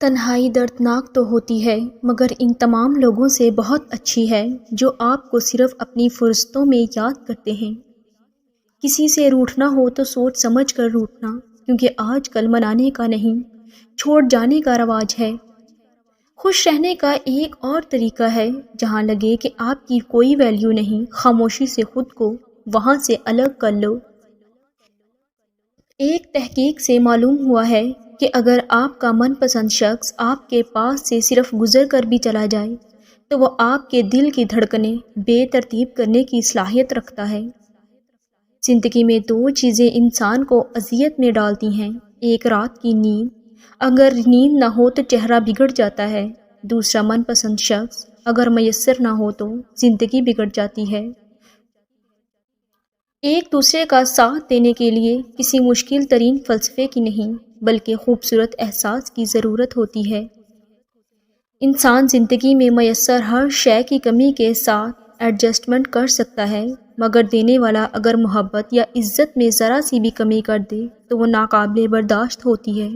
تنہائی دردناک تو ہوتی ہے مگر ان تمام لوگوں سے بہت اچھی ہے جو آپ کو صرف اپنی فرصتوں میں یاد کرتے ہیں۔ کسی سے روٹھنا ہو تو سوچ سمجھ کر روٹھنا، کیونکہ آج کل منانے کا نہیں، چھوڑ جانے کا رواج ہے۔ خوش رہنے کا ایک اور طریقہ ہے، جہاں لگے کہ آپ کی کوئی ویلیو نہیں، خاموشی سے خود کو وہاں سے الگ کر لو۔ ایک تحقیق سے معلوم ہوا ہے کہ اگر آپ کا من پسند شخص آپ کے پاس سے صرف گزر کر بھی چلا جائے تو وہ آپ کے دل کی دھڑکنیں بے ترتیب کرنے کی صلاحیت رکھتا ہے۔ زندگی میں دو چیزیں انسان کو اذیت میں ڈالتی ہیں، ایک رات کی نیند، اگر نیند نہ ہو تو چہرہ بگڑ جاتا ہے، دوسرا من پسند شخص، اگر میسر نہ ہو تو زندگی بگڑ جاتی ہے۔ ایک دوسرے کا ساتھ دینے کے لیے کسی مشکل ترین فلسفے کی نہیں بلکہ خوبصورت احساس کی ضرورت ہوتی ہے۔ انسان زندگی میں میسر ہر شے کی کمی کے ساتھ ایڈجسٹمنٹ کر سکتا ہے، مگر دینے والا اگر محبت یا عزت میں ذرا سی بھی کمی کر دے تو وہ ناقابل برداشت ہوتی ہے۔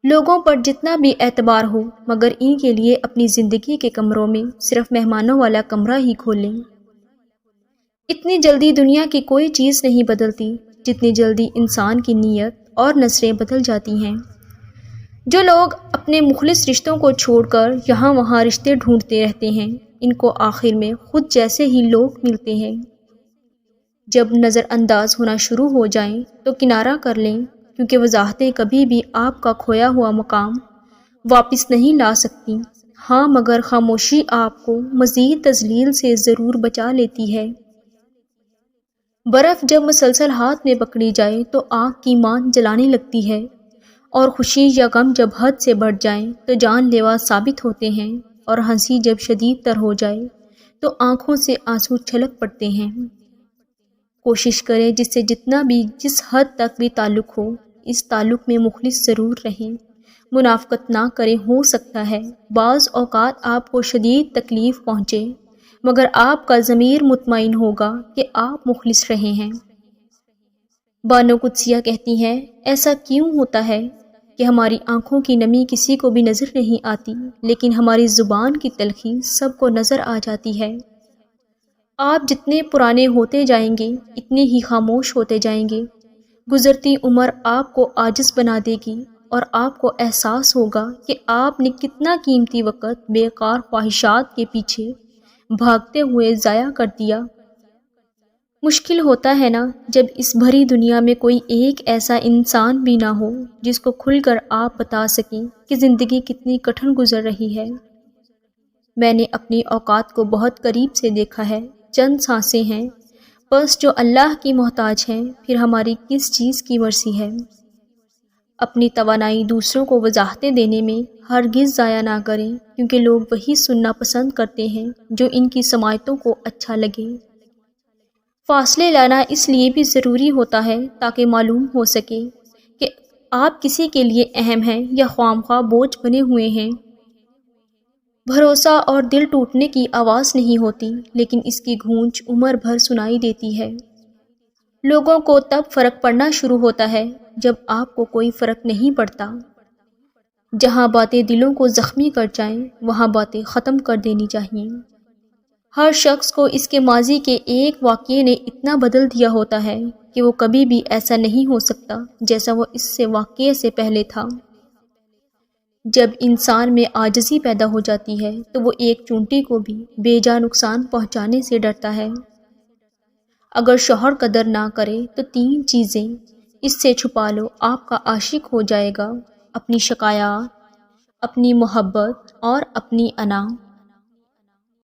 لوگوں پر جتنا بھی اعتبار ہو مگر ان کے لیے اپنی زندگی کے کمروں میں صرف مہمانوں والا کمرہ ہی کھولیں۔ اتنی جلدی دنیا کی کوئی چیز نہیں بدلتی جتنی جلدی انسان کی نیت اور نظریں بدل جاتی ہیں۔ جو لوگ اپنے مخلص رشتوں کو چھوڑ کر یہاں وہاں رشتے ڈھونڈتے رہتے ہیں، ان کو آخر میں خود جیسے ہی لوگ ملتے ہیں۔ جب نظر انداز ہونا شروع ہو جائیں تو کنارہ کر لیں، کیونکہ وضاحتیں کبھی بھی آپ کا کھویا ہوا مقام واپس نہیں لا سکتی۔ ہاں، مگر خاموشی آپ کو مزید تذلیل سے ضرور بچا لیتی ہے۔ برف جب مسلسل ہاتھ میں پکڑی جائے تو آگ کی مان جلانے لگتی ہے، اور خوشی یا غم جب حد سے بڑھ جائیں تو جان لیوا ثابت ہوتے ہیں، اور ہنسی جب شدید تر ہو جائے تو آنکھوں سے آنسو چھلک پڑتے ہیں۔ کوشش کریں جس سے جتنا بھی جس حد تک بھی تعلق ہو، اس تعلق میں مخلص ضرور رہیں، منافقت نہ کریں۔ ہو سکتا ہے بعض اوقات آپ کو شدید تکلیف پہنچے، مگر آپ کا ضمیر مطمئن ہوگا کہ آپ مخلص رہے ہیں۔ بانو قدسیہ کہتی ہیں، ایسا کیوں ہوتا ہے کہ ہماری آنکھوں کی نمی کسی کو بھی نظر نہیں آتی، لیکن ہماری زبان کی تلخی سب کو نظر آ جاتی ہے۔ آپ جتنے پرانے ہوتے جائیں گے اتنے ہی خاموش ہوتے جائیں گے۔ گزرتی عمر آپ کو عاجز بنا دے گی، اور آپ کو احساس ہوگا کہ آپ نے کتنا قیمتی وقت بیکار خواہشات کے پیچھے بھاگتے ہوئے ضائع کر دیا۔ مشکل ہوتا ہے نا جب اس بھری دنیا میں کوئی ایک ایسا انسان بھی نہ ہو جس کو کھل کر آپ بتا سکیں کہ زندگی کتنی کٹھن گزر رہی ہے۔ میں نے اپنی اوقات کو بہت قریب سے دیکھا ہے۔ چند سانسیں ہیں بس جو اللہ کی محتاج ہیں، پھر ہماری کس چیز کی مرضی ہے۔ اپنی توانائی دوسروں کو وضاحتیں دینے میں ہرگز ضائع نہ کریں، کیونکہ لوگ وہی سننا پسند کرتے ہیں جو ان کی سماعتوں کو اچھا لگے۔ فاصلے لانا اس لیے بھی ضروری ہوتا ہے تاکہ معلوم ہو سکے کہ آپ کسی کے لیے اہم ہیں یا خواہ بوجھ بنے ہوئے ہیں۔ بھروسہ اور دل ٹوٹنے کی آواز نہیں ہوتی، لیکن اس کی گونج عمر بھر سنائی دیتی ہے۔ لوگوں کو تب فرق پڑنا شروع ہوتا ہے جب آپ کو کوئی فرق نہیں پڑتا۔ جہاں باتیں دلوں کو زخمی کر جائیں وہاں باتیں ختم کر دینی چاہیے۔ ہر شخص کو اس کے ماضی کے ایک واقعے نے اتنا بدل دیا ہوتا ہے کہ وہ کبھی بھی ایسا نہیں ہو سکتا جیسا وہ اس سے واقعے سے پہلے تھا۔ جب انسان میں عاجزی پیدا ہو جاتی ہے تو وہ ایک چونٹی کو بھی بے جا نقصان پہنچانے سے ڈرتا ہے۔ اگر شوہر قدر نہ کرے تو 3 چیزیں اس سے چھپا لو، آپ کا عاشق ہو جائے گا: اپنی شکایات، اپنی محبت اور اپنی انا۔